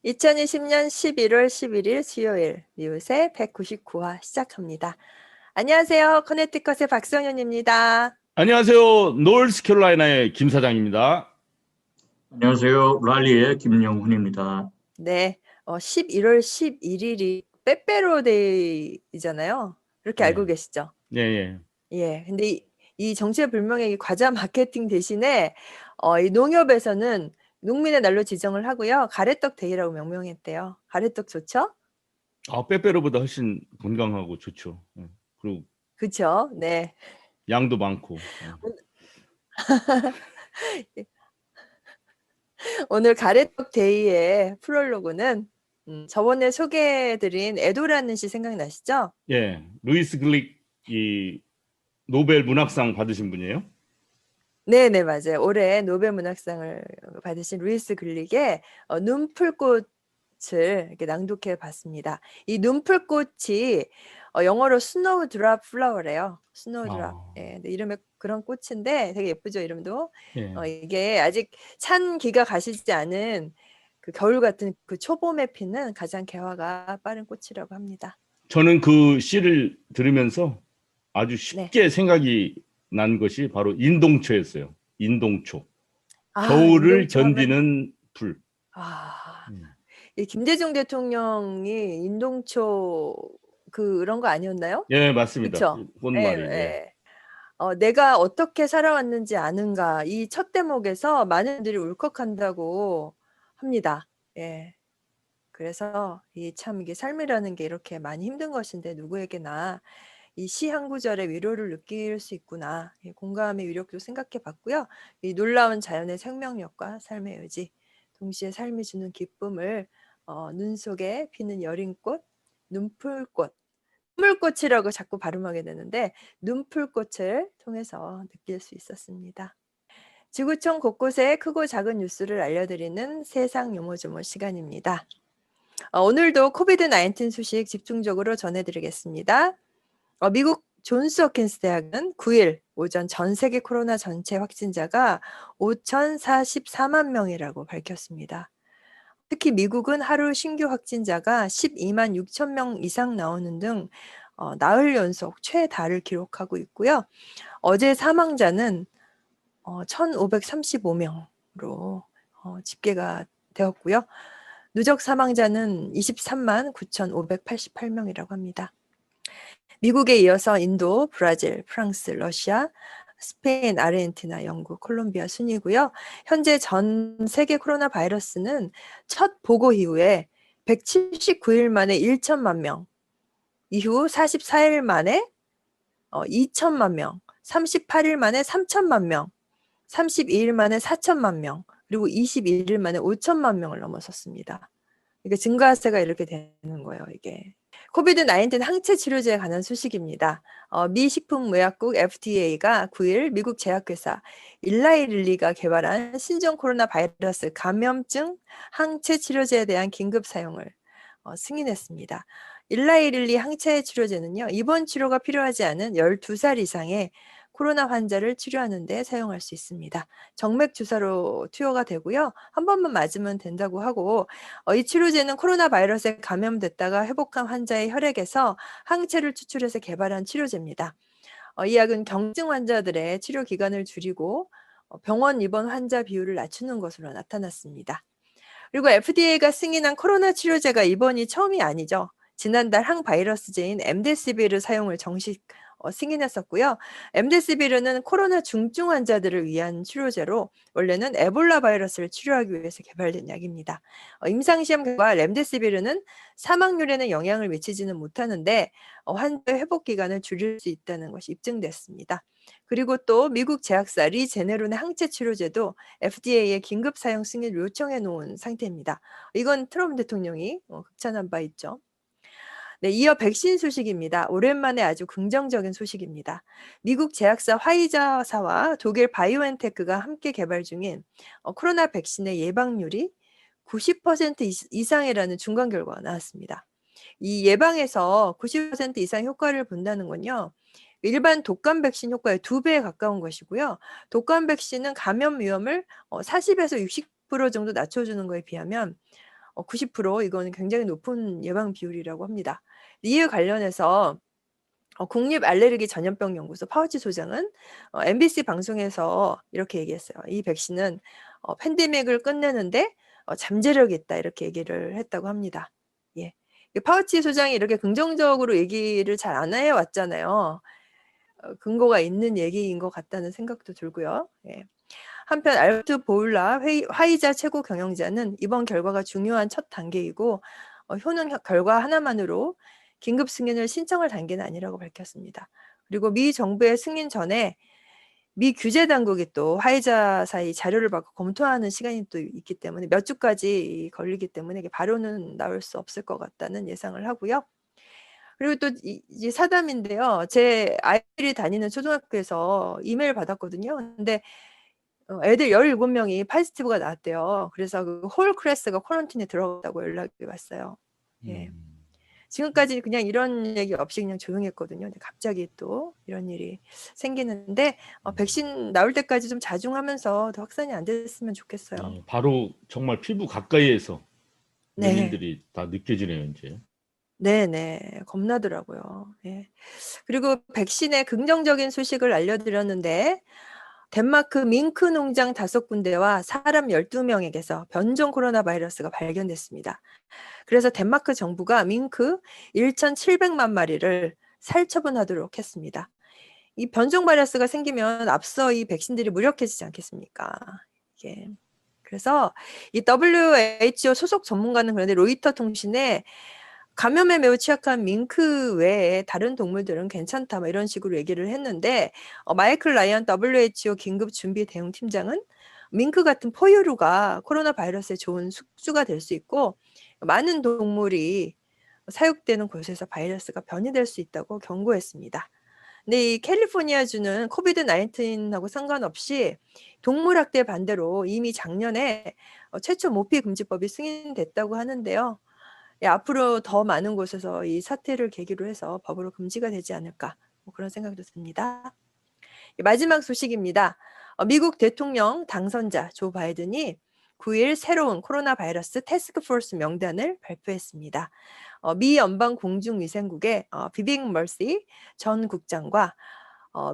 2020년 11월 11일 수요일 미우새 199화 시작합니다. 안녕하세요. 커네티컷의 박성현입니다. 안녕하세요. 노스캐롤라이나의 김 사장입니다. 안녕하세요. 랄리의 김영훈입니다. 네, 11월 11일이 빼빼로데이잖아요. 이렇게 알고 계시죠? 예. 예. 근데 이 정체불명의 과자 마케팅 대신에 이 농협에서는 농민의 날로 지정을 하고요. 가래떡 데이라고 명명했대요. 가래떡 좋죠? 빼빼로보다 훨씬 건강하고 좋죠. 그리고 그쵸? 네. 양도 많고. 오늘 가래떡 데이의 프롤로그는 저번에 소개해드린 에도라는 시 생각나시죠? 예, 루이스 글릭 이 노벨 문학상 받으신 분이에요? 네네, 맞아요. 올해 노벨 문학상을 받으신 루이스 글릭의 눈풀꽃을 이렇게 낭독해 봤습니다. 이 눈풀꽃이 영어로 스노우 드랍 플라워래요. 스노우 드랍. 예, 근데 이름이 그런 꽃인데 되게 예쁘죠, 이름도. 예. 이게 아직 찬 기가 가시지 않은 그 겨울 같은 그 초봄에 피는 가장 개화가 빠른 꽃이라고 합니다. 저는 그 시를 들으면서 아주 쉽게 생각이 난 것이 바로 인동초였어요. 인동초. 겨울을 견디는 불. 이 김대중 대통령이 인동초 그런 거 아니었나요? 예, 맞습니다. 그쵸? 꽃말이. 예. 내가 어떻게 살아왔는지 아는가, 이 첫 대목에서 많은 분들이 울컥한다고 합니다. 예. 그래서 이게 삶이라는 게 이렇게 많이 힘든 것인데 누구에게나 이 시 한 구절의 위로를 느낄 수 있구나. 공감의 위력도 생각해 봤고요. 이 놀라운 자연의 생명력과 삶의 의지, 동시에 삶이 주는 기쁨을 눈 속에 피는 여린 꽃, 눈풀꽃, 눈물꽃이라고 자꾸 발음하게 되는데 눈풀꽃을 통해서 느낄 수 있었습니다. 지구촌 곳곳에 크고 작은 뉴스를 알려드리는 세상 요모조모 시간입니다. 오늘도 코비드-19 소식 집중적으로 전해드리겠습니다. 미국 존스 홉킨스 대학은 9일 오전 전 세계 코로나 전체 확진자가 5,044만 명이라고 밝혔습니다. 특히 미국은 하루 신규 확진자가 12만 6천 명 이상 나오는 등 나흘 연속 최다를 기록하고 있고요. 어제 사망자는 1,535명으로 집계가 되었고요. 누적 사망자는 23만 9,588명이라고 합니다. 미국에 이어서 인도, 브라질, 프랑스, 러시아, 스페인, 아르헨티나, 영국, 콜롬비아 순이고요. 현재 전 세계 코로나 바이러스는 첫 보고 이후에 179일 만에 1천만 명, 이후 44일 만에 2천만 명, 38일 만에 3천만 명, 32일 만에 4천만 명, 그리고 21일 만에 5천만 명을 넘어섰습니다. 이게 증가세가 이렇게 되는 거예요, 이게. 코비드-19 항체 치료제에 관한 소식입니다. 미 식품의약국 FDA가 9일 미국 제약회사 일라이 릴리가 개발한 신종 코로나 바이러스 감염증 항체 치료제에 대한 긴급 사용을 승인했습니다. 일라이 릴리 항체 치료제는요, 입원 치료가 필요하지 않은 12살 이상의 코로나 환자를 치료하는 데 사용할 수 있습니다. 정맥 주사로 투여가 되고요. 한 번만 맞으면 된다고 하고 이 치료제는 코로나 바이러스에 감염됐다가 회복한 환자의 혈액에서 항체를 추출해서 개발한 치료제입니다. 이 약은 경증 환자들의 치료 기간을 줄이고 병원 입원 환자 비율을 낮추는 것으로 나타났습니다. 그리고 FDA가 승인한 코로나 치료제가 이번이 처음이 아니죠. 지난달 항바이러스제인 엠데시비르 사용을 정식 승인했었고요. 엠데시비르는 코로나 중증 환자들을 위한 치료제로 원래는 에볼라 바이러스를 치료하기 위해서 개발된 약입니다. 임상시험 결과 렘데시비르는 사망률에는 영향을 미치지는 못하는데 환자의 회복 기간을 줄일 수 있다는 것이 입증됐습니다. 그리고 또 미국 제약사 리제네론의 항체 치료제도 FDA에 긴급 사용 승인을 요청해 놓은 상태입니다. 이건 트럼프 대통령이 극찬한 바 있죠. 네, 이어 백신 소식입니다. 오랜만에 아주 긍정적인 소식입니다. 미국 제약사 화이자사와 독일 바이오엔테크가 함께 개발 중인 코로나 백신의 예방률이 90% 이상이라는 중간 결과가 나왔습니다. 이 예방에서 90% 이상 효과를 본다는 건요, 일반 독감 백신 효과의 2배에 가까운 것이고요. 독감 백신은 감염 위험을 40에서 60% 정도 낮춰주는 거에 비하면 90% 이거는 굉장히 높은 예방 비율이라고 합니다. 이에 관련해서 국립 알레르기 전염병 연구소 파우치 소장은 MBC 방송에서 이렇게 얘기했어요. 이 백신은 팬데믹을 끝내는데 잠재력이 있다 이렇게 얘기를 했다고 합니다. 예. 파우치 소장이 이렇게 긍정적으로 얘기를 잘 안 해왔잖아요. 근거가 있는 얘기인 것 같다는 생각도 들고요. 예. 한편 알버트 보울라 화이자 최고 경영자는 이번 결과가 중요한 첫 단계이고 효능 결과 하나만으로 긴급 승인을 신청할 단계는 아니라고 밝혔습니다. 그리고 미 정부의 승인 전에 미 규제 당국이 또 화이자사의 자료를 받고 검토하는 시간이 또 있기 때문에 몇 주까지 걸리기 때문에 이게 바로는 나올 수 없을 것 같다는 예상을 하고요. 그리고 또 이제 사담인데요. 제 아이들이 다니는 초등학교에서 이메일 받았거든요. 근데 애들 17명이 포지티브가 나왔대요. 그래서 그 홀 클래스가 쿼런틴에 들어갔다고 연락이 왔어요. 예. 지금까지 그냥 이런 얘기 없이 그냥 조용했거든요. 근데 갑자기 또 이런 일이 생기는데 백신 나올 때까지 좀 자중하면서 더 확산이 안 됐으면 좋겠어요. 바로 정말 피부 가까이에서 네. 원인들이 다 느껴지네요, 이제. 네네. 겁나더라고요. 예. 그리고 백신의 긍정적인 소식을 알려드렸는데 덴마크 밍크 농장 5군데와 사람 12명에게서 변종 코로나 바이러스가 발견됐습니다. 그래서 덴마크 정부가 밍크 1,700만 마리를 살처분하도록 했습니다. 이 변종 바이러스가 생기면 앞서 이 백신들이 무력해지지 않겠습니까? 이게. 그래서 이 WHO 소속 전문가는 그런데 로이터 통신에 감염에 매우 취약한 밍크 외에 다른 동물들은 괜찮다 뭐 이런 식으로 얘기를 했는데 마이클 라이언 WHO 긴급 준비 대응 팀장은 밍크 같은 포유류가 코로나 바이러스의 좋은 숙주가 될 수 있고 많은 동물이 사육되는 곳에서 바이러스가 변이될 수 있다고 경고했습니다. 근데 이 캘리포니아주는 코비드 19하고 상관없이 동물학대 반대로 이미 작년에 최초 모피 금지법이 승인됐다고 하는데요. 예, 앞으로 더 많은 곳에서 이 사태를 계기로 해서 법으로 금지가 되지 않을까 뭐 그런 생각도 듭니다. 마지막 소식입니다. 미국 대통령 당선자 조 바이든이 9일 새로운 코로나 바이러스 태스크포스 명단을 발표했습니다. 미 연방공중위생국의 비빅 머시 전 국장과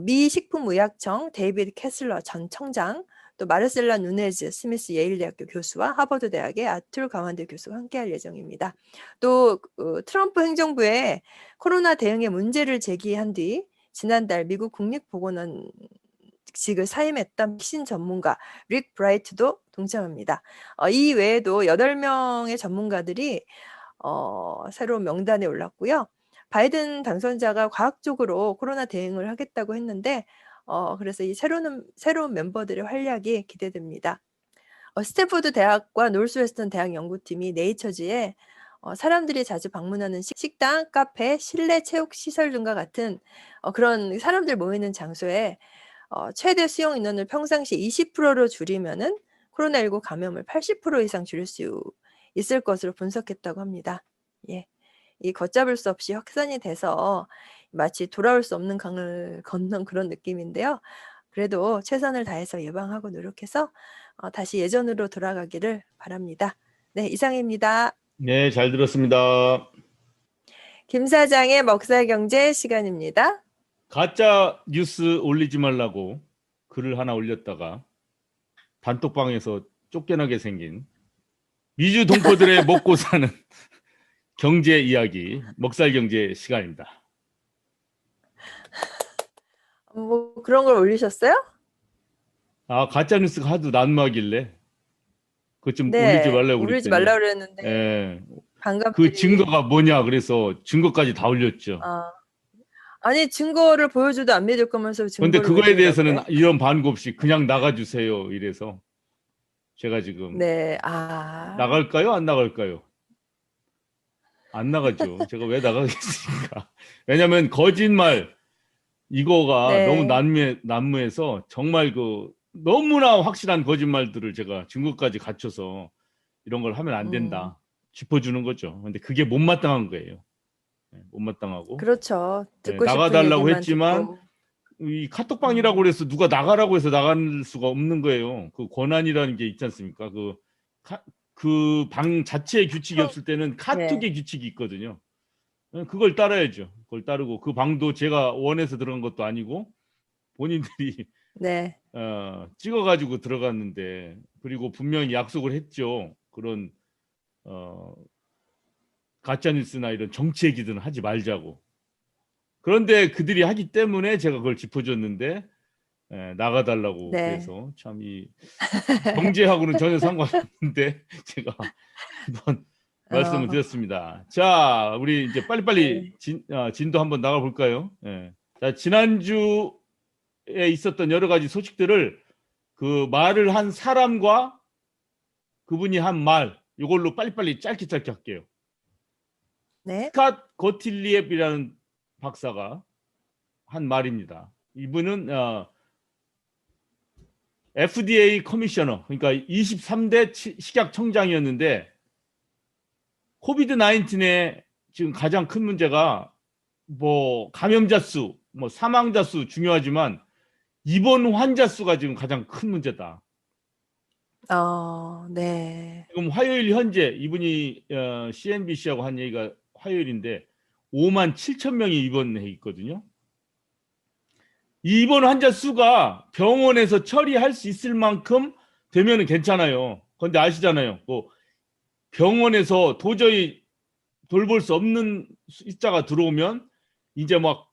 미 식품의약청 데이비드 캐슬러 전 청장, 또 마르셀라 누네즈 스미스 예일대학교 교수와 하버드 대학의 아툴 가완드 교수가 함께할 예정입니다. 또 트럼프 행정부에 코로나 대응에 문제를 제기한 뒤 지난달 미국 국립보건원직을 사임했던 백신 전문가 릭 브라이트도 동참합니다. 이 외에도 8명의 전문가들이 새로운 명단에 올랐고요. 바이든 당선자가 과학적으로 코로나 대응을 하겠다고 했는데 그래서 이 새로운 멤버들의 활약이 기대됩니다. 스탠포드 대학과 노스웨스턴 대학 연구팀이 네이처지에 사람들이 자주 방문하는 식당, 카페, 실내 체육 시설 등과 같은 그런 사람들 모이는 장소에 최대 수용 인원을 평상시 20%로 줄이면은 코로나19 감염을 80% 이상 줄일 수 있을 것으로 분석했다고 합니다. 예. 이 걷잡을 수 없이 확산이 돼서 마치 돌아올 수 없는 강을 건넌 그런 느낌인데요. 그래도 최선을 다해서 예방하고 노력해서 다시 예전으로 돌아가기를 바랍니다. 네, 이상입니다. 네, 잘 들었습니다. 김 사장의 먹살경제 시간입니다. 가짜 뉴스 올리지 말라고 글을 하나 올렸다가 단톡방에서 쫓겨나게 생긴 미주 동포들의 먹고 사는 경제 이야기, 먹살경제 시간입니다. 뭐 그런 걸 올리셨어요? 가짜 뉴스가 하도 난무하길래 그것 좀 네, 올리지 말라고 올리지 그랬더니 말라고 그랬는데 예, 반갑들이 그 증거가 뭐냐 그래서 증거까지 다 올렸죠. 아니 증거를 보여줘도 안 믿을 거면서 그런데 증거를 왜 그거에 보여달래? 대해서는 이런 반고 없이 그냥 나가주세요 이래서 제가 지금 네, 나갈까요? 안 나갈까요? 안 나가죠. 제가 왜 나가겠습니까? 왜냐하면 거짓말 이거가 네. 너무 난무해서 정말 그 너무나 확실한 거짓말들을 제가 증거까지 갖춰서 이런 걸 하면 안 된다 짚어주는 거죠. 근데 그게 못마땅한 거예요. 못마땅하고. 그렇죠. 듣고 싶은 나가달라고 얘기만 했지만 듣고. 이 카톡방이라고 그래서 누가 나가라고 해서 나갈 수가 없는 거예요. 그 권한이라는 게 있지 않습니까? 그 그 방 자체의 규칙이 없을 때는 카톡의 규칙이 있거든요. 그걸 따라야죠. 그걸 따르고 그 방도 제가 원해서 들어간 것도 아니고 본인들이 네. 찍어가지고 들어갔는데, 그리고 분명히 약속을 했죠. 그런 가짜뉴스나 이런 정치 얘기들은 하지 말자고. 그런데 그들이 하기 때문에 제가 그걸 짚어줬는데 나가달라고. 네. 그래서 참 이 경제하고는 전혀 상관없는데 제가 한번 말씀을 드렸습니다. 자, 우리 이제 빨리빨리 진도 한번 나가 볼까요? 자, 지난주에 있었던 여러 가지 소식들을 그 말을 한 사람과 그분이 한 말, 이걸로 빨리빨리 짧게 할게요. 네. 스캇 거틸리앱이라는 박사가 한 말입니다. 이분은 FDA 커미셔너, 그러니까 23대 식약청장이었는데, 코비드 19의 지금 가장 큰 문제가 뭐 감염자 수, 뭐 사망자 수 중요하지만 입원 환자 수가 지금 가장 큰 문제다. 네. 지금 화요일 현재 이분이 CNBC하고 한 얘기가 화요일인데 5만 7천 명이 입원해 있거든요. 이 입원 환자 수가 병원에서 처리할 수 있을 만큼 되면은 괜찮아요. 그런데 아시잖아요. 뭐 병원에서 도저히 돌볼 수 없는 숫자가 들어오면 이제 막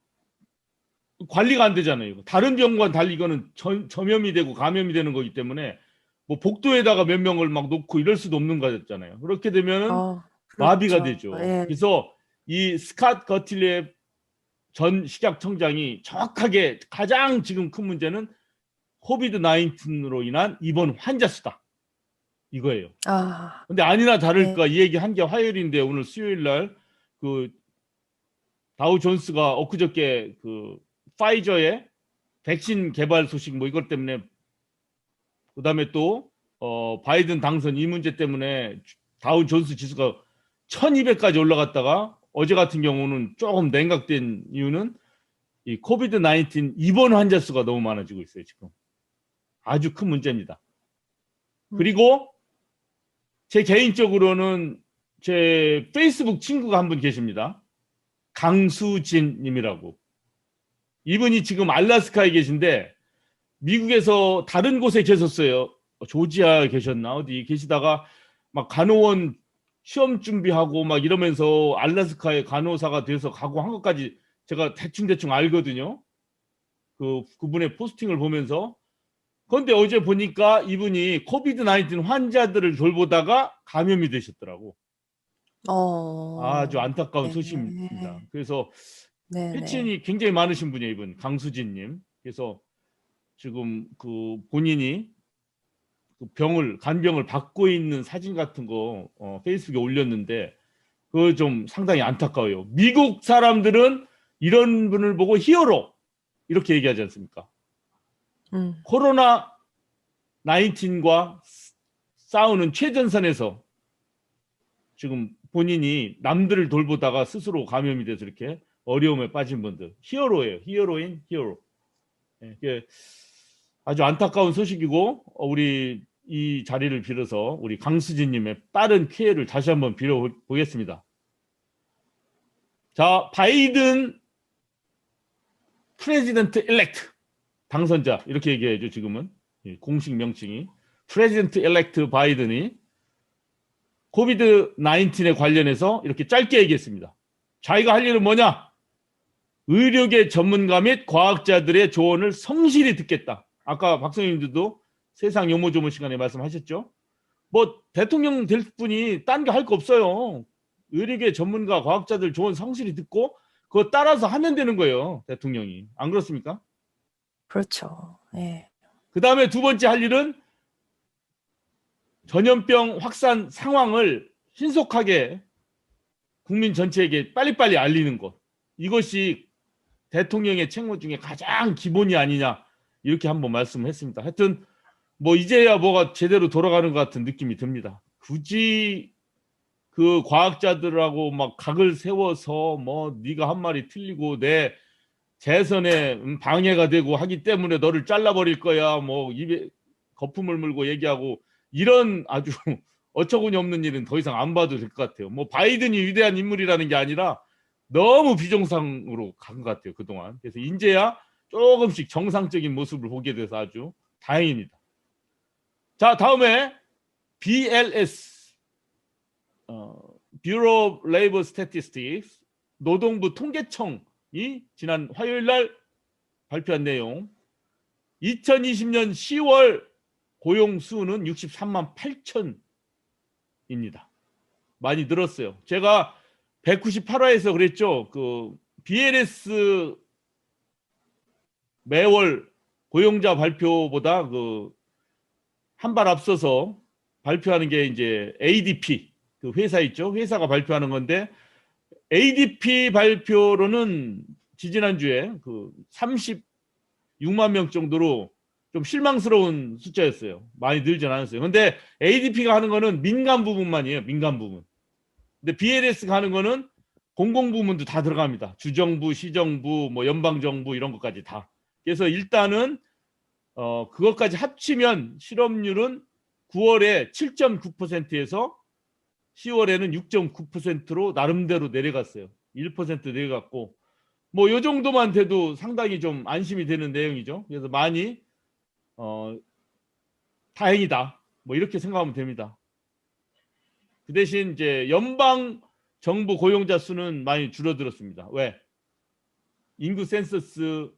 관리가 안 되잖아요. 다른 병과는 달리 이거는 전염이 되고 감염이 되는 거기 때문에 뭐 복도에다가 몇 명을 막 놓고 이럴 수도 없는 거잖아요. 그렇게 되면은 마비가 그렇죠. 되죠. 예. 그래서 이 스캇 거틸리앱 전 식약청장이 정확하게 가장 지금 큰 문제는 코비드 19으로 인한 입원 환자 수다, 이거예요. 근데 아니나 다를까 이 얘기 한 게 화요일인데 오늘 수요일 날 그 다우 존스가 엊그저께 그 파이저의 백신 개발 소식 뭐 이것 때문에, 그다음에 또 바이든 당선 이 문제 때문에 다우 존스 지수가 1200까지 올라갔다가 어제 같은 경우는 조금 냉각된 이유는 이 코비드 19 입원 환자 수가 너무 많아지고 있어요. 지금 아주 큰 문제입니다. 그리고 제 개인적으로는 제 페이스북 친구가 한 분 계십니다. 강수진 님이라고. 이분이 지금 알래스카에 계신데 미국에서 다른 곳에 계셨어요. 조지아에 계셨나 어디 계시다가 막 간호원 시험 준비하고 막 이러면서 알래스카에 간호사가 돼서 가고 한 것까지 제가 대충 알거든요. 그분의 포스팅을 보면서. 그런데 어제 보니까 이분이 코비드 19 환자들을 돌보다가 감염이 되셨더라고. 아주 안타까운 소식입니다. 그래서 패친이 굉장히 많으신 분이에요, 이분 강수진님. 그래서 지금 그 본인이 그 간병을 받고 있는 사진 같은 거 페이스북에 올렸는데 그거 좀 상당히 안타까워요. 미국 사람들은 이런 분을 보고 히어로 이렇게 얘기하지 않습니까? 코로나 19과 싸우는 최전선에서 지금 본인이 남들을 돌보다가 스스로 감염이 돼서 이렇게 어려움에 빠진 분들, 히어로예요. 히어로인 히어로. 아주 안타까운 소식이고 우리 이 자리를 빌어서 우리 강수진님의 빠른 쾌유를 다시 한번 빌어보겠습니다. 자, 바이든 프레지던트 일렉트 당선자 이렇게 얘기해야죠. 지금은 공식 명칭이 프레지던트 일렉트 바이든이 코비드 19에 관련해서 이렇게 짧게 얘기했습니다. 자기가 할 일은 뭐냐? 의료계 전문가 및 과학자들의 조언을 성실히 듣겠다. 아까 박성님들도 세상 요모조모 시간에 말씀하셨죠. 뭐 대통령 될 분이 딴 게 할 거 없어요. 의료계 전문가 과학자들 조언 성실히 듣고 그거 따라서 하면 되는 거예요. 대통령이. 안 그렇습니까? 그렇죠. 예. 그 다음에 두 번째 할 일은 전염병 확산 상황을 신속하게 국민 전체에게 빨리빨리 알리는 것. 이것이 대통령의 책무 중에 가장 기본이 아니냐 이렇게 한번 말씀을 했습니다. 하여튼 뭐 이제야 뭐가 제대로 돌아가는 것 같은 느낌이 듭니다. 굳이 그 과학자들하고 막 각을 세워서 뭐 네가 한 말이 틀리고 내 재선에 방해가 되고 하기 때문에 너를 잘라버릴 거야 뭐 입에 거품을 물고 얘기하고 이런 아주 어처구니 없는 일은 더 이상 안 봐도 될 것 같아요. 뭐 바이든이 위대한 인물이라는 게 아니라 너무 비정상으로 간 것 같아요, 그동안. 그래서 이제야 조금씩 정상적인 모습을 보게 돼서 아주 다행입니다. 자, 다음에 BLS, Bureau of Labor Statistics, 노동부 통계청이 지난 화요일 날 발표한 내용, 2020년 10월 고용 수는 63만 8천입니다. 많이 늘었어요. 제가 198화에서 그랬죠. 그 BLS 매월 고용자 발표보다 그 한 발 앞서서 발표하는 게 이제 ADP, 그 회사 있죠. 회사가 발표하는 건데, ADP 발표로는 지지난주에 그 36만 명 정도로 좀 실망스러운 숫자였어요. 많이 늘진 않았어요. 근데 ADP가 하는 거는 민간 부분만이에요. 민간 부분. 근데 BLS가 하는 거는 공공부문도 다 들어갑니다. 주정부, 시정부, 뭐 연방정부 이런 것까지 다. 그래서 일단은 그것까지 합치면 실업률은 9월에 7.9%에서 10월에는 6.9%로 나름대로 내려갔어요. 1% 내려갔고, 뭐 요 정도만 돼도 상당히 좀 안심이 되는 내용이죠. 그래서 많이 다행이다. 뭐 이렇게 생각하면 됩니다. 그 대신 이제 연방 정부 고용자 수는 많이 줄어들었습니다. 왜? 인구 센서스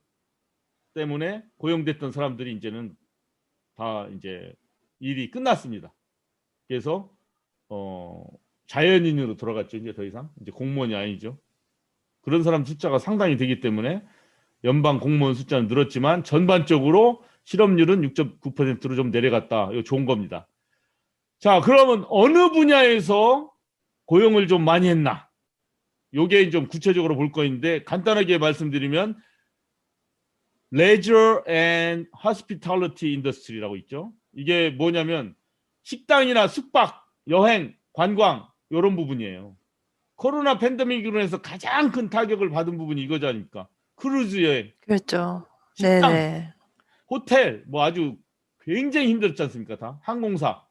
때문에 고용됐던 사람들이 이제는 다 이제 일이 끝났습니다. 그래서 자연인으로 돌아갔죠. 이제 더 이상 이제 공무원이 아니죠. 그런 사람 숫자가 상당히 되기 때문에 연방 공무원 숫자는 늘었지만 전반적으로 실업률은 6.9%로 좀 내려갔다. 이거 좋은 겁니다. 자, 그러면 어느 분야에서 고용을 좀 많이 했나? 요게 좀 구체적으로 볼 거인데, 간단하게 말씀드리면 Leisure and Hospitality Industry라고 있죠. 이게 뭐냐면 식당이나 숙박, 여행, 관광 이런 부분이에요. 코로나 팬데믹으로 해서 가장 큰 타격을 받은 부분이 이거잖습니까. 크루즈 여행, 그렇죠. 식당, 네네. 호텔 뭐 아주 굉장히 힘들었지 않습니까? 다 항공사.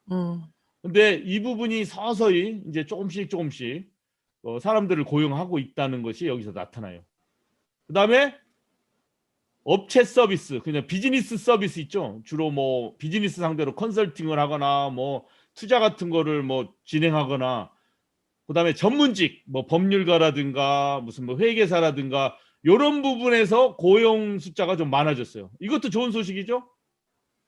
근데 이 부분이 서서히 이제 조금씩 사람들을 고용하고 있다는 것이 여기서 나타나요. 그 다음에 업체 서비스, 그냥 비즈니스 서비스 있죠. 주로 뭐 비즈니스 상대로 컨설팅을 하거나 뭐 투자 같은 거를 뭐 진행하거나, 그다음에 전문직, 뭐 법률가라든가 무슨 뭐 회계사라든가 이런 부분에서 고용 숫자가 좀 많아졌어요. 이것도 좋은 소식이죠.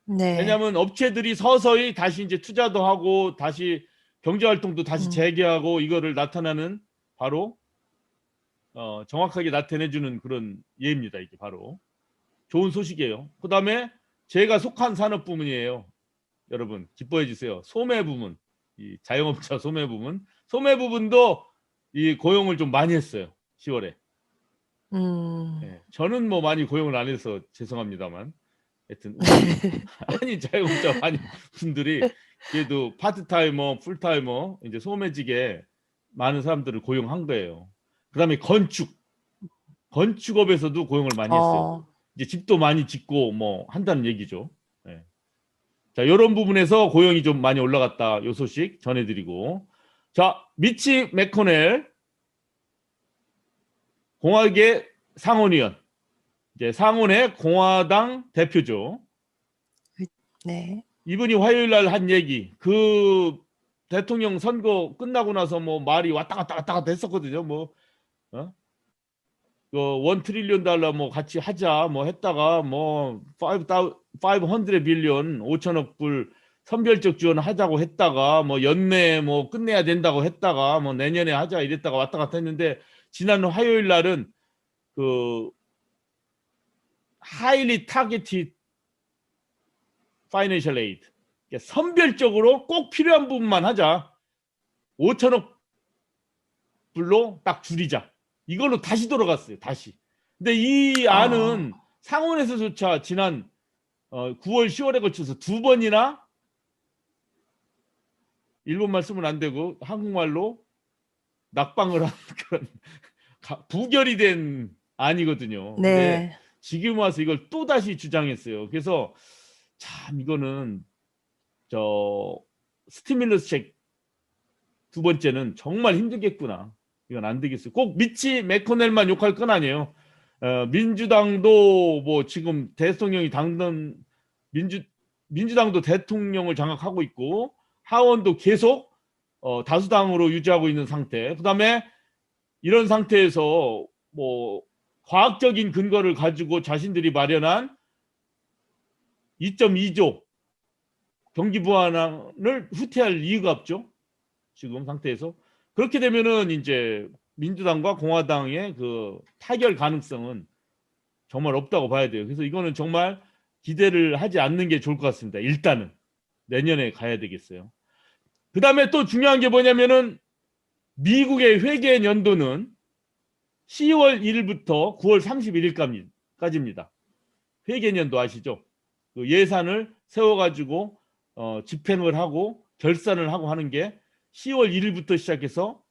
네. 왜냐하면 업체들이 서서히 다시 이제 투자도 하고 다시 경제 활동도 다시 재개하고 이거를 나타나는 바로 정확하게 나타내주는 그런 예입니다. 이게 바로. 좋은 소식이에요. 그 다음에 제가 속한 산업 부문이에요. 여러분 기뻐해 주세요. 소매 부문, 이 자영업자 소매 부문, 소매 부분도 이 고용을 좀 많이 했어요. 10월에. 네, 저는 뭐 많이 고용을 안 해서 죄송합니다만, 하여튼 아니 자영업자 많이 분들이 그래도 파트타이머, 풀타이머 이제 소매직에 많은 사람들을 고용한 거예요. 그 다음에 건축업에서도 고용을 많이 했어요. 이제 집도 많이 짓고 뭐 한다는 얘기죠. 네. 자, 이런 부분에서 고용이 좀 많이 올라갔다. 요 소식 전해드리고, 자, 미치 맥코넬 공화국의 상원의원, 이제 상원의 공화당 대표죠. 네. 이분이 화요일 날 한 얘기, 그 대통령 선거 끝나고 나서 뭐 말이 왔다 갔다 했었거든요. 뭐 $1 트릴리언 뭐 같이 하자 뭐 했다가 뭐 500 빌리언 5천억 불 선별적 지원 하자고 했다가 뭐 연내에 뭐 끝내야 된다고 했다가 뭐 내년에 하자 이랬다가 왔다 갔다 했는데, 지난 화요일 날은 그 highly targeted financial aid, 선별적으로 꼭 필요한 부분만 하자, 5천억 불로 딱 줄이자, 이걸로 다시 돌아갔어요. 다시. 근데 이 안은 상원에서조차 지난 9월 10월에 거쳐서 두 번이나, 일본말 쓰면 안 되고 한국말로 낙방을 한 그런 부결이 된 안이거든요. 근데 네. 지금 와서 이걸 또 다시 주장했어요. 그래서 참 이거는 스티뮬러스 책 두 번째는 정말 힘들겠구나. 이건 안 되겠어요. 꼭 미치 맥코넬만 욕할 건 아니에요. 민주당도 뭐 지금 대통령이 당선 민주당도 대통령을 장악하고 있고 하원도 계속 다수당으로 유지하고 있는 상태. 그다음에 이런 상태에서 뭐 과학적인 근거를 가지고 자신들이 마련한 2.2조 경기 부안을 후퇴할 이유가 없죠. 지금 상태에서. 그렇게 되면은 이제 민주당과 공화당의 그 타결 가능성은 정말 없다고 봐야 돼요. 그래서 이거는 정말 기대를 하지 않는 게 좋을 것 같습니다. 일단은 내년에 가야 되겠어요. 그 다음에 또 중요한 게 뭐냐면은 미국의 회계 연도는 10월 1일부터 9월 31일까지입니다. 회계 연도 아시죠? 그 예산을 세워가지고 집행을 하고 결산을 하고 하는 게 10월 1일부터 시작해서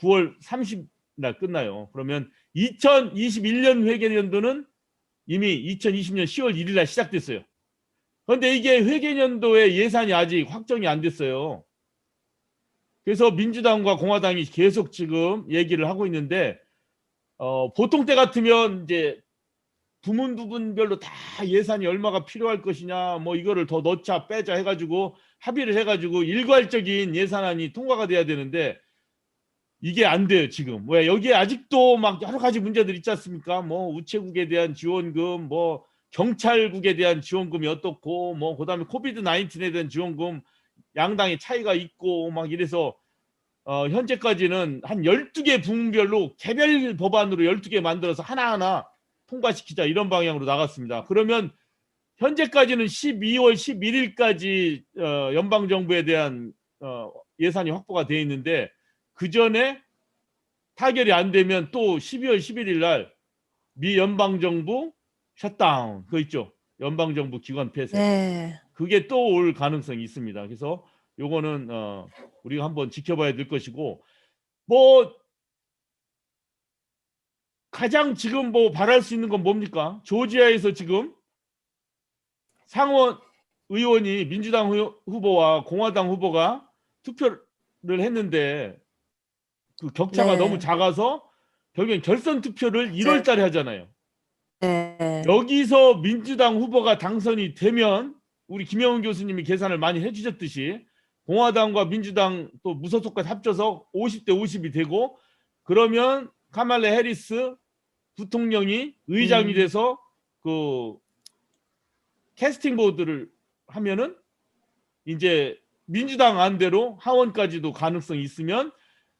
9월 30일 끝나요. 그러면 2021년 회계연도는 이미 2020년 10월 1일 날 시작됐어요. 그런데 이게 회계연도의 예산이 아직 확정이 안 됐어요. 그래서 민주당과 공화당이 계속 지금 얘기를 하고 있는데 보통 때 같으면 이제 부분별로 다 예산이 얼마가 필요할 것이냐 뭐 이거를 더 넣자 빼자 해가지고 합의를 해가지고 일괄적인 예산안이 통과가 돼야 되는데 이게 안 돼요 지금. 왜 여기에 아직도 막 여러 가지 문제들 있지 않습니까? 뭐 우체국에 대한 지원금, 뭐 경찰국에 대한 지원금이 어떻고, 뭐 그다음에 코비드 19에 대한 지원금 양당의 차이가 있고 막 이래서 현재까지는 한 12개 부문별로 개별 법안으로 12개 만들어서 하나하나 통과시키자 이런 방향으로 나갔습니다. 그러면 현재까지는 12월 11일까지 연방정부에 대한 예산이 확보가 되어 있는데 그 전에 타결이 안 되면 또 12월 11일 날 미 연방정부 셧다운 그거 있죠. 연방정부 기관 폐쇄. 네. 그게 또 올 가능성이 있습니다. 그래서 요거는 우리가 한번 지켜봐야 될 것이고 뭐 가장 지금 뭐 바랄 수 있는 건 뭡니까? 조지아에서 지금 상원 의원이 민주당 후보와 공화당 후보가 투표를 했는데 그 격차가 네. 너무 작아서 결국엔 결선 투표를 1월 네. 달에 하잖아요. 네. 여기서 민주당 후보가 당선이 되면 우리 김영훈 교수님이 계산을 많이 해주셨듯이 공화당과 민주당 또 무소속까지 합쳐서 50대 50이 되고 그러면 카말라 해리스 부통령이 의장이 돼서 그 캐스팅 보드를 하면은 이제 민주당 안대로 하원까지도 가능성이 있으면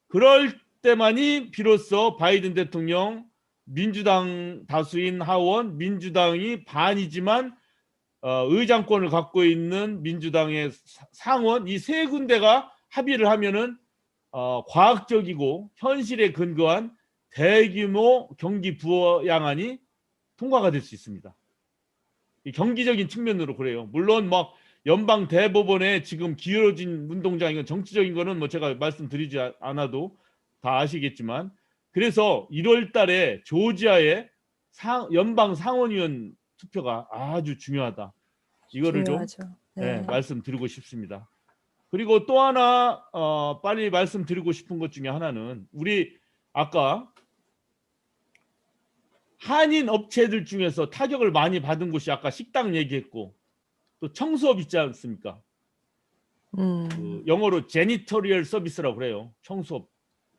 그럴 때만이 비로소 바이든 대통령 민주당 다수인 하원 민주당이 반이지만 의장권을 갖고 있는 민주당의 상원 이 세 군데가 합의를 하면은 과학적이고 현실에 근거한 대규모 경기 부양안이 통과가 될 수 있습니다. 경기적인 측면으로 그래요. 물론 막 연방 대법원에 지금 기울어진 운동장 이건 정치적인 거는 뭐 제가 말씀드리지 않아도 다 아시겠지만 그래서 1월 달에 조지아의 연방 상원의원 투표가 아주 중요하다. 이거를 중요하죠. 좀 네. 말씀드리고 싶습니다. 그리고 또 하나 빨리 말씀드리고 싶은 것 중에 하나는 우리 아까 한인 업체들 중에서 타격을 많이 받은 곳이 아까 식당 얘기했고 또 청소업 있지 않습니까? 그 영어로 제니토리얼 서비스라고 그래요. 청소업.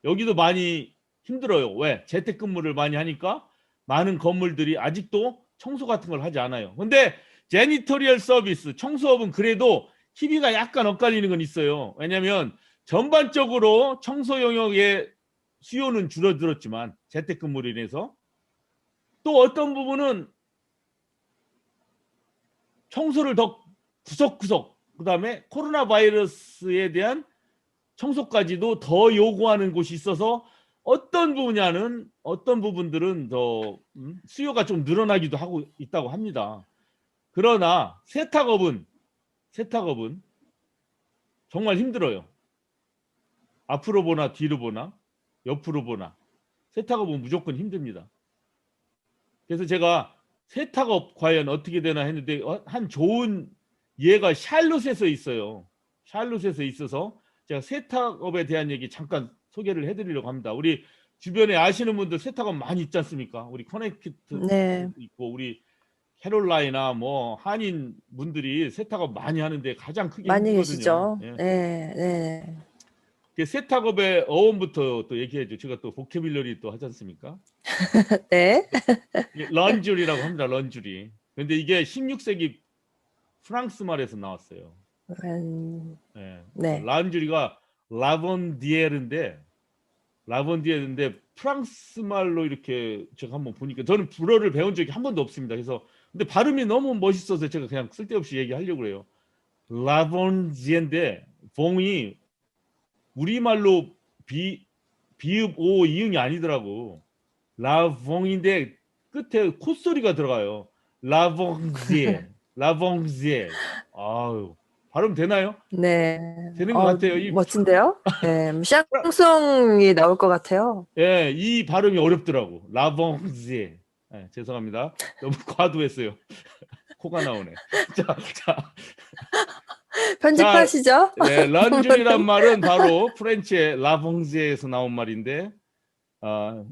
여기도 많이 힘들어요. 왜? 재택근무를 많이 하니까 많은 건물들이 아직도 청소 같은 걸 하지 않아요. 근데 제니토리얼 서비스, 청소업은 그래도 희비가 약간 엇갈리는 건 있어요. 왜냐하면 전반적으로 청소 영역의 수요는 줄어들었지만 재택근무로 인해서 또 어떤 부분은 청소를 더 구석구석 그다음에 코로나 바이러스에 대한 청소까지도 더 요구하는 곳이 있어서 어떤 부분들은 더 수요가 좀 늘어나기도 하고 있다고 합니다. 그러나 세탁업은 정말 힘들어요. 앞으로 보나 뒤로 보나 옆으로 보나 세탁업은 무조건 힘듭니다. 그래서 제가 세탁업 과연 어떻게 되나 했는데 한 좋은 예가 샬롯에서 있어요. 샬롯에서 있어서 제가 세탁업에 대한 얘기 잠깐 소개를 해드리려고 합니다. 우리 주변에 아시는 분들 세탁업 많이 있지 않습니까? 우리 커넥티cut 네. 있고 우리 캐롤라이나 뭐 한인 분들이 세탁업 많이 하는데 가장 크게 많이 힘들거든요. 계시죠? 예. 네, 네. 그 세탁업의 어원부터 또 얘기해줘. 제가 또 보캐뷸러리 또 하지 않습니까? 네. 런쥬리라고 합니다. 런쥬리. 근데 이게 16세기 프랑스 말에서 나왔어요. 예. 네. 란쥬리가 라본디에르인데 프랑스 말로 이렇게 제가 한번 보니까 저는 불어를 배운 적이 한 번도 없습니다. 그래서 근데 발음이 너무 멋있어서 제가 그냥 쓸데없이 얘기하려고 그래요. 라본디에인데 봉이 우리말로 비읍 오 이응이 아니더라고. 라봉인데 끝에 콧소리가 들어가요. 라봉지에. 아유, 발음 되나요? 네. 되는 것 같아요. 멋진데요? 네. 샹송이 나올 것 같아요. 예, 이 발음이 어렵더라고. 라봉지에. 예, 죄송합니다. 너무 과도했어요. 코가 나오네. 자, 편집하시죠? 예, 런쥬리란 말은 바로 프렌치의 라봉지에에서 나온 말인데,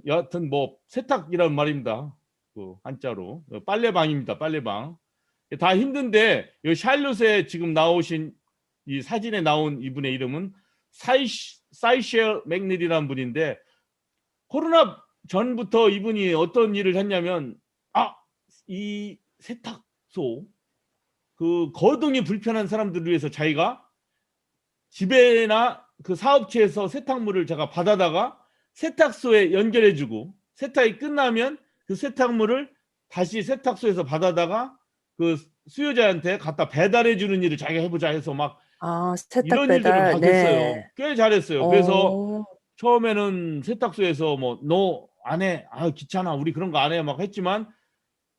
여하튼 뭐 세탁이란 말입니다. 그 한자로 빨래방입니다. 빨래방. 다 힘든데 이 샬롯에 지금 나오신 이 사진에 나온 이분의 이름은 사이셸 맥닐이라는 분인데 코로나 전부터 이분이 어떤 일을 했냐면 이 세탁소 그 거동이 불편한 사람들을 위해서 자기가 집에나 그 사업체에서 세탁물을 제가 받아다가 세탁소에 연결해주고 세탁이 끝나면 그 세탁물을 다시 세탁소에서 받아다가 그 수요자한테 갖다 배달해주는 일을 자기가 해보자 해서 막 세탁 이런 일들을 배달. 막 네. 했어요. 꽤 잘했어요. 그래서 처음에는 세탁소에서 뭐 너 안 해, 귀찮아, 우리 그런 거 안 해 막 했지만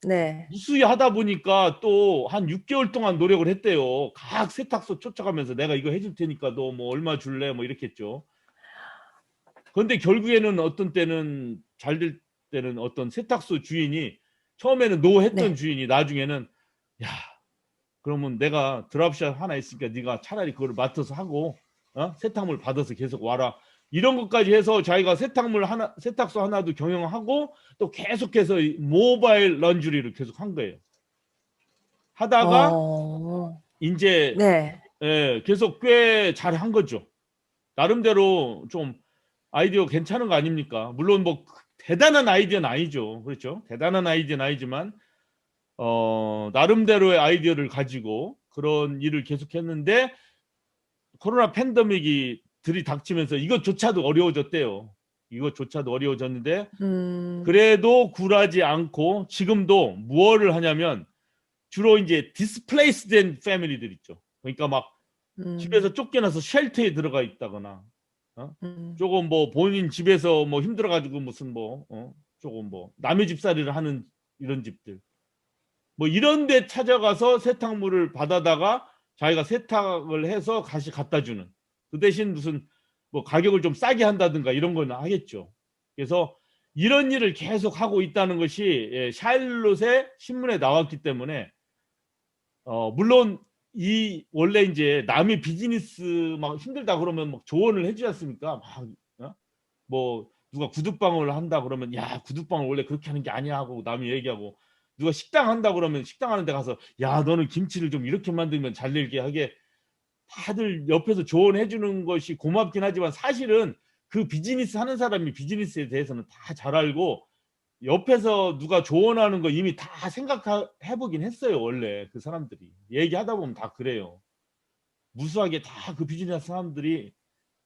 네. 무수히 하다 보니까 또 한 6개월 동안 노력을 했대요. 각 세탁소 쫓아가면서 내가 이거 해줄 테니까 너 뭐 얼마 줄래 뭐 이렇게 했죠. 그런데 결국에는 어떤 때는 잘 될 때는 어떤 세탁소 주인이 처음에는 노 했던 네. 주인이 나중에는 야 그러면 내가 드랍샷 하나 있으니까 네가 차라리 그걸 맡아서 하고 세탁물 받아서 계속 와라. 이런 것까지 해서 자기가 세탁소 하나도 경영하고 또 계속해서 모바일 런쥬리를 계속 한 거예요. 하다가 이제 네. 계속 꽤 잘한 거죠. 나름대로 좀 아이디어 괜찮은 거 아닙니까? 물론 뭐 대단한 아이디어는 아니죠. 그렇죠? 대단한 아이디어는 아니지만 나름대로의 아이디어를 가지고 그런 일을 계속했는데 코로나 팬데믹이 들이닥치면서 이것조차도 어려워졌대요. 이것조차도 어려워졌는데 그래도 굴하지 않고 지금도 무엇을 하냐면 주로 이제 디스플레이스 된 패밀리들 있죠. 그러니까 막 집에서 쫓겨나서 쉘터에 들어가 있다거나 조금 뭐 본인 집에서 뭐 힘들어가지고 무슨 뭐 조금 뭐 남의 집살이를 하는 이런 집들 뭐 이런 데 찾아가서 세탁물을 받아다가 자기가 세탁을 해서 다시 갖다 주는 그 대신 무슨 뭐 가격을 좀 싸게 한다든가 이런 건 하겠죠. 그래서 이런 일을 계속 하고 있다는 것이 샬롯의 신문에 나왔기 때문에 물론 이 원래 이제 남의 비즈니스 막 힘들다 그러면 막 조언을 해주지 않습니까? 막 뭐 누가 구두방을 한다 그러면 야 구두방을 원래 그렇게 하는 게 아니야 하고 남이 얘기하고 누가 식당 한다 그러면 식당 하는 데 가서 야 너는 김치를 좀 이렇게 만들면 잘 늘게 하게 다들 옆에서 조언해 주는 것이 고맙긴 하지만 사실은 그 비즈니스 하는 사람이 비즈니스에 대해서는 다 잘 알고 옆에서 누가 조언하는 거 이미 다 생각해 보긴 했어요. 원래 그 사람들이 얘기하다 보면 다 그래요. 무수하게 다 그 비즈니스 사람들이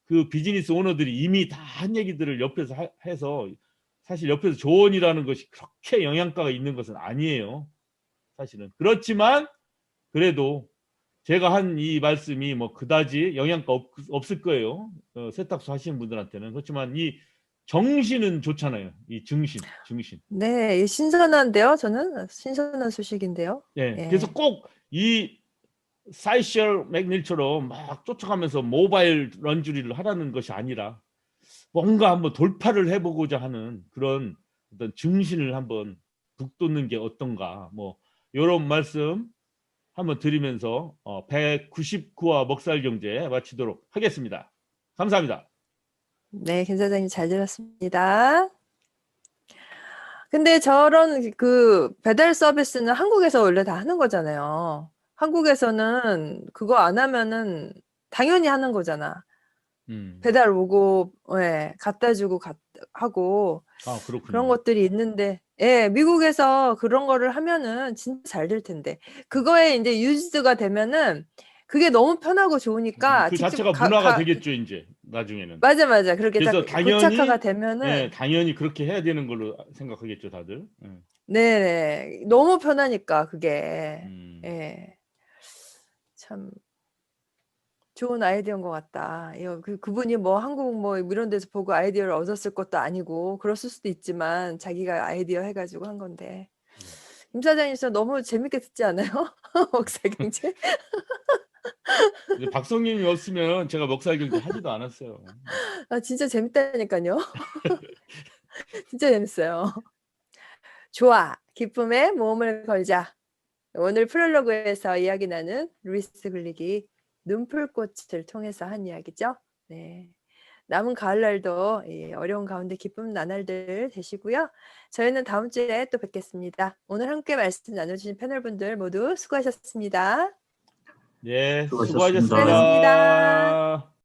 그 비즈니스 오너들이 이미 다 한 얘기들을 옆에서 해서 사실 옆에서 조언이라는 것이 그렇게 영향가가 있는 것은 아니에요. 사실은 그렇지만 그래도 제가 한 이 말씀이 뭐 그다지 영향가 없을 거예요. 세탁소 하시는 분들한테는. 그렇지만 이 정신은 좋잖아요. 이 정신. 네, 신선한데요. 저는 신선한 소식인데요. 예. 예. 그래서 꼭 이 사이셜 맥닐처럼 막 쫓아가면서 모바일 런쥬리를 하라는 것이 아니라 뭔가 한번 돌파를 해보고자 하는 그런 어떤 정신을 한번 북돋는 게 어떤가 뭐 이런 말씀 한번 드리면서 199화 먹살경제 마치도록 하겠습니다. 감사합니다. 네, 김 사장님 잘 들었습니다. 근데 저런 그 배달 서비스는 한국에서 원래 다 하는 거잖아요. 한국에서는 그거 안 하면은 당연히 하는 거잖아. 배달 오고, 예, 갖다 주고 하고 아, 그런 그렇군요. 것들이 있는데, 예, 미국에서 그런 거를 하면은 진짜 잘 될 텐데. 그거에 이제 유지가 되면은 그게 너무 편하고 좋으니까 그 직접 자체가 문화가 되겠죠, 이제 나중에는. 맞아, 맞아. 그렇게 딱 그래서 고착화가 당연히 되면은, 당연히 그렇게 해야 되는 걸로 생각하겠죠, 다들. 네네. 너무 편하니까, 그게. 음. 예. 참, 좋은 아이디어인 것 같다. 그분이 뭐 한국 뭐 이런 데서 보고 아이디어를 얻었을 것도 아니고, 그랬을 수도 있지만, 자기가 아이디어 해가지고 한 건데. 김 사장님 진짜 너무 재밌게 듣지 않아요? 먹사경제? 근데 박성님이었으면 제가 먹살경제 하지도 않았어요. 아, 진짜 재밌다니까요. 진짜 재밌어요. 좋아. 기쁨에 모험을 걸자. 오늘 프롤로그에서 이야기 나눈 루이스 글릭이 눈풀꽃을 통해서 한 이야기죠. 네. 남은 가을날도 어려운 가운데 기쁜 나날들 되시고요. 저희는 다음 주에 또 뵙겠습니다. 오늘 함께 말씀 나눠주신 패널분들 모두 수고하셨습니다. 예, 수고하셨습니다. 수고하셨습니다. 수고하셨습니다.